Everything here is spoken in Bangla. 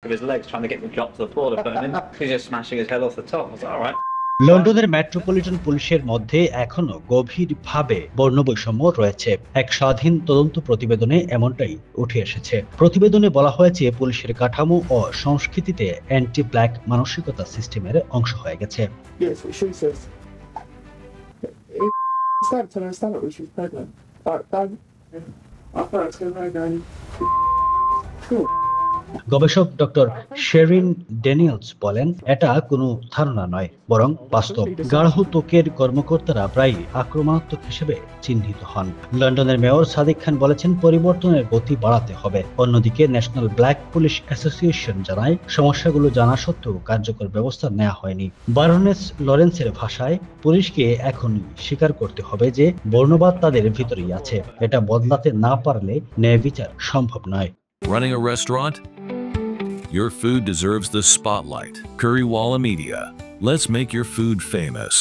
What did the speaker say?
of his legs trying to get me dropped to the floor to put him in. He's just smashing his head off the top. I was like, all right. লন্ডনের মেট্রোপলিটন পুলিশের মধ্যে এখনো গভীরভাবে বর্ণবৈষম্য রয়েছে। এক স্বাধীন তদন্ত প্রতিবেদনে এমনটাই উঠে এসেছে। প্রতিবেদনে বলা হয়েছে পুলিশের কাঠামো ও সংস্কৃতিতে অ্যান্টি ব্ল্যাক মানসিকতা সিস্টেমের অংশ হয়ে গেছে। গবেষক ডক্টর শেরিন ড্যানিয়েলস বলেন, এটা কোনো ধারণা নয়, বরং বাস্তব। গাঢ় ত্বকের কর্মকর্তারা প্রায়ই আক্রমণাত্মক হিসেবে চিহ্নিত হন। লন্ডনের মেয়র সাদিক খান বলেছেন, পরিবর্তনের গতি বাড়াতে হবে। অন্যদিকে ন্যাশনাল ব্ল্যাক পুলিশ অ্যাসোসিয়েশন জানায়, সমস্যাগুলো জানা সত্ত্বেও কার্যকর ব্যবস্থা নেওয়া হয়নি। বারনেস লরেন্সের ভাষায়, পুলিশকে এখন স্বীকার করতে হবে যে বর্ণবাদ তাদের ভিতরেই আছে। এটা বদলাতে না পারলে ন্যায় বিচার সম্ভব নয়। Running a restaurant? Your food deserves the spotlight. Currywalla Media. Let's make your food famous.